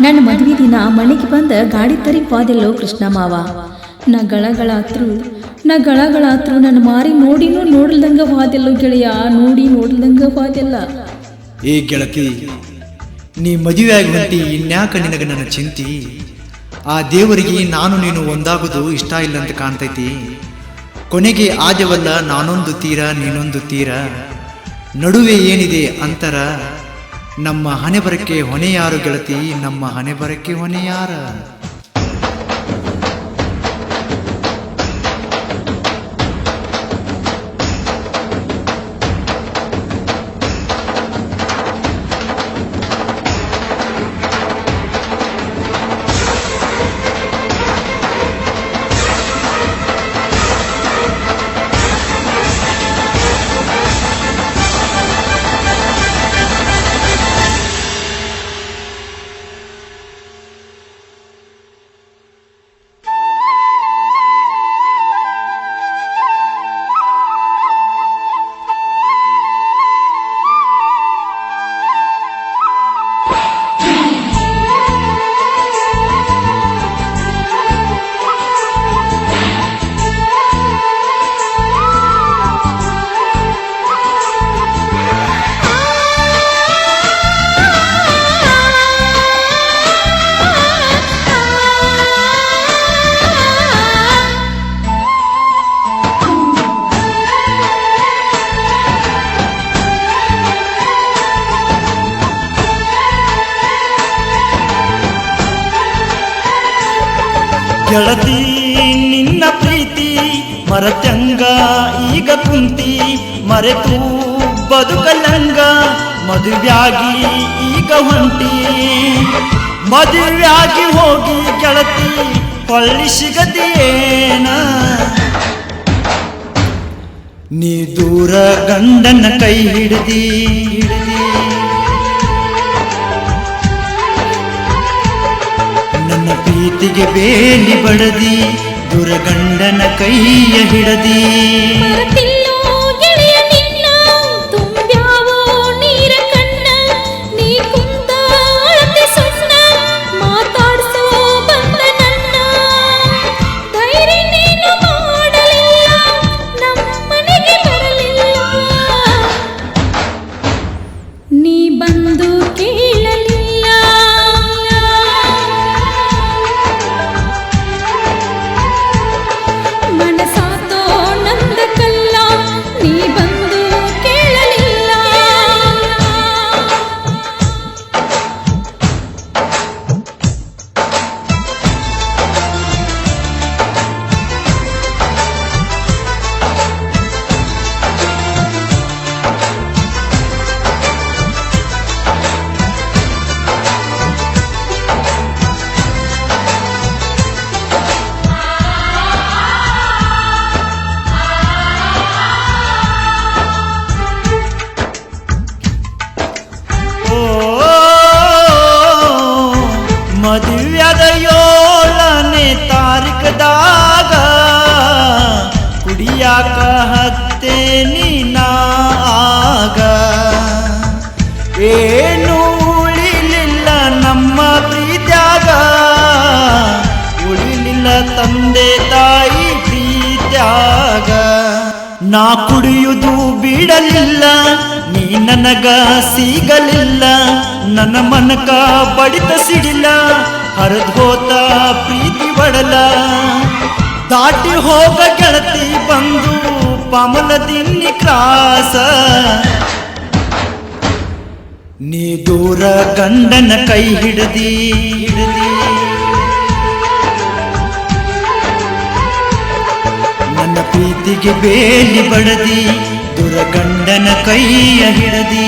ನನ್ನ ಮದುವೆ ದಿನ ಮನೆಗೆ ಬಂದ ಗಾಡಿ ತರಿ ಹೋದೆಲ್ಲೋ ಕೃಷ್ಣ ಮಾವ. ನಾ ಗಳಗಳಾತ್ರು ನನ್ನ ಮಾರಿ ನೋಡಿನೂ ನೋಡ್ದಂಗ ಹೋದೆಲ್ಲೋ ಗೆಳೆಯ, ನೋಡ್ದಂಗ ಹೋದೆಲ್ಲ. ಏ ಗೆಳತಿ, ನೀ ಮದುವೆ ಆಗಿ ಹೊಂಟಿ, ಇನ್ಯಾಕ ನಿನಗ ನನ್ನ ಚಿಂತಿ? ಆ ದೇವರಿಗೆ ನಾನು ನೀನು ಒಂದಾಗೋದು ಇಷ್ಟ ಇಲ್ಲ ಅಂತ ಕಾಣ್ತೈತಿ. ಕೊನೆಗೆ ಆದ್ಯವಲ್ಲ, ನಾನೊಂದು ತೀರ ನೀನೊಂದು ತೀರ, ನಡುವೆ ಏನಿದೆ ಅಂತರ. ನಮ್ಮ ಹಣೆ ಬರಕ್ಕೆ ಹೊಣೆ ಯಾರು ಗೆಳತಿ? ನಮ್ಮ ಹಣೆ ಬರಕ್ಕೆ ಹೊಣೆ ಯಾರ? ಗೆಳತಿ ನಿನ್ನ ಪ್ರೀತಿ ಮರತ್ಯಂಗ ಈಗ ಕುಂತಿ, ಮರೆತು ಬದುಕಲಂಗ ಮದುವ್ಯಾಗಿ ಈಗ ಹೊಂಟಿ. ಮದುವ್ಯಾಗಿ ಹೋಗಿ ಗೆಳತಿ ಹೊಳ್ಳಿ ಸಿಗದೇನ? ನೀ ದೂರ ಗಂಡನ ಕೈ ಹಿಡಿದಿ ನನ್ನ ಪ್ರೀತಿಗೆ ಬೇಲಿ ಬಡದಿ, ದುರಗಂಡನ ಕೈಯ ಹಿಡದಿ. ಮದುವ್ಯಾದ 7ನೇ ತಾರೀಖದಾಗ ಕುಡಿಯಾಕ ಹತ್ತೆ ನೀನಾಗ. ಏನು ಉಳಿಲಿಲ್ಲ ನಮ್ಮ ಪ್ರೀತ್ಯಾಗ, ಉಳಿಲಿಲ್ಲ ತಂದೆ ತಾಯಿ ಪ್ರೀತ್ಯಾಗ. ನಾ ಕುಡಿಯುವುದು ಬಿಡಲಿಲ್ಲ, ನೀ ನನಗ ಸಿಗಲಿಲ್ಲ. ನನ್ನ ಮನಕ ಬಡಿತ ಸಿಡಿಲ, ಹರಿದು ಹೋತ ಪ್ರೀತಿ ಬಡಲ. ದಾಟಿ ಹೋಗ ಗೆಳತಿ ಬಂದು ಪಮಲದಿನ್ನಿ ಕ್ರಾಸ. ನೀ ದೂರ ಗಂಡನ ಕೈ ಹಿಡದಿ ನನ್ನ ಪ್ರೀತಿಗೆ ಬೇಲಿ ಬಡದಿ, ದುರಗಂಡನ ಕೈಯ ಹಿಡದಿ.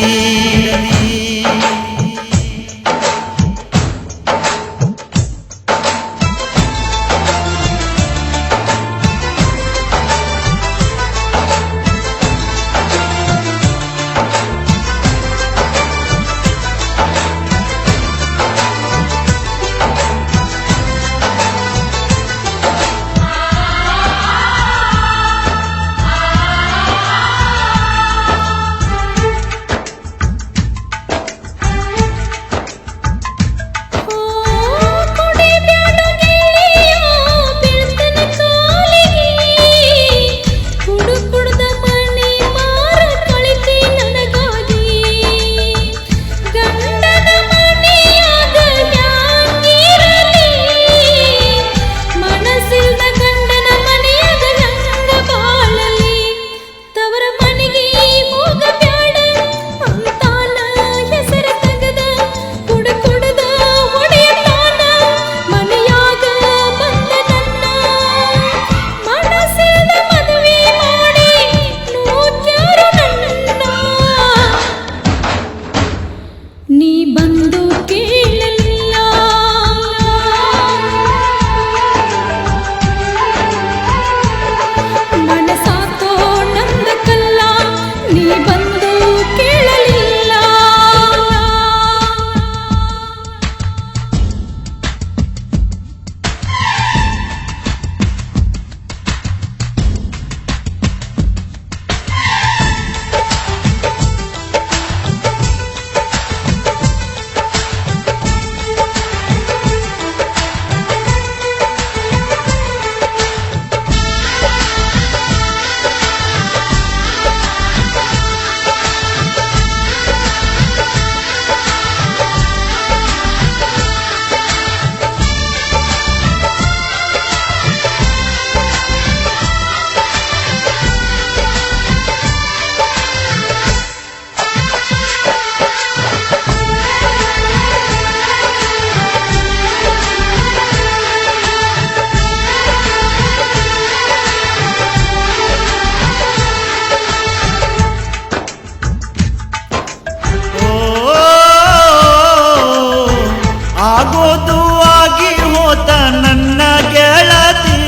ಆಗೋದು ಆಗಿ ಹೋತ ನನ್ನ ಗೆಳತಿ,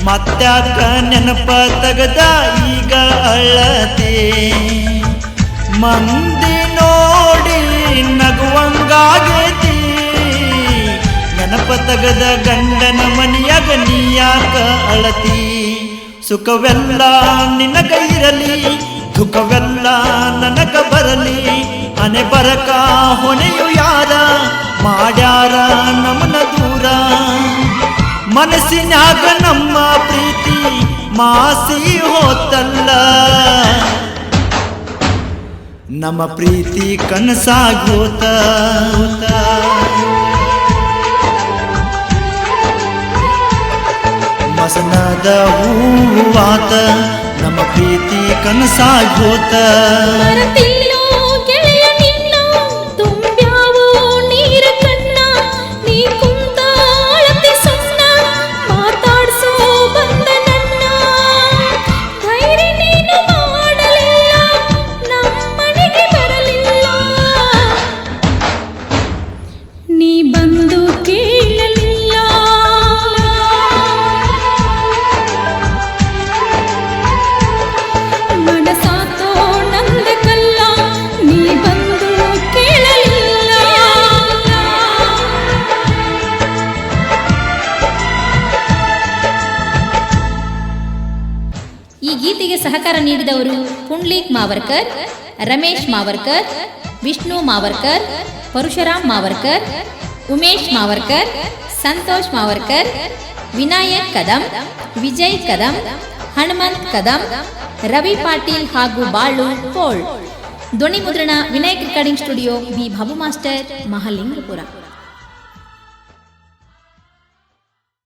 ಮತ್ತ್ಯಾಕ ನೆನಪ ತಗದ ಈಗ ಅಳತಿ. ಮಂದಿ ನೋಡಿ ನಗುವಂಗಾಗೈತಿ, ನೆನಪ ತಗದ ಗಂಡನ ಮನಿಯಾಗ ನೀಯಾಕ ಅಳತಿ. ಸುಖವೆಲ್ಲ ನಿನಗ ಇರಲಿ, ದುಃಖವೆಲ್ಲ ನನಗ ಬರಲಿ, ಹಣೆ ಬರಕ ಹೊಣೆಯು ಯಾರ ಮಾಡ್ಯಾರ ನಮನ ದೂರ. ಮನಸ್ಸಿನಾಗ ನಮ್ಮ ಪ್ರೀತಿ ಮಾಸಿ ಹೋತಲ್ಲ, ನಮ್ಮ ಪ್ರೀತಿ ಕನಸಾಗೋತ. ಮಸನದ ಹೂವಾತ, ನಮ್ಮ ಪ್ರೀತಿ ಕನಸಾಗೋತ. ಮರೆತಿಲ್ಲೋ ಗೆಳೆಯ ನಿನ್ನ, ತುಂಬ್ಯಾವೋ ನೀರ ಕಣ್ಣ, ನೀ ಕುಂತ ಅಳತೆ ಸಣ್ಣ, ಮಾತಾಡ್ಸೋ ಬಂದ ನನ್ನ. ಧೈರ್ಯ ನೀನು ಮಾಡಲಿಲ್ಲ, ನಮ್ಮನೆಗೆ ಬರಲಿಲ್ಲ, ನೀ ಬಂದು ಕೇಳಲಿಲ್ಲ. ಮನಸಾತೋ ನಂದ ಕಲ್ಲ, ನೀ ಬಂದು ಕೇಳಲಿಲ್ಲ. ಈ ಗೀತೆಗೆ ಸಹಕಾರ ನೀಡಿದವರು ಪುಂಡ್ಲೀಕ್ ಮಾವರ್ಕರ್, ರಮೇಶ್ ಮಾವರ್ಕರ್, ವಿಷ್ಣು ಮಾವರ್ಕರ್, ಪರಶುರಾಮ್ ಮಾವರ್ಕರ್, ಉಮೇಶ್ ಮಾವರ್ಕರ್, ಸಂತೋಷ್ ಮಾವರ್ಕರ್, ವಿನಾಯಕ್ ಕದಂ, ವಿಜಯ್ ಕದಂ, ಹನುಮಂತ್ ಕದಂ, ರವಿ ಪಾಟೀಲ್ ಹಾಗೂ ಬಾಳು ಪೋಳ್. ಧ್ವನಿ ಮುದ್ರಣ Vinayak recording studio, B Babu master, Mahalingapura.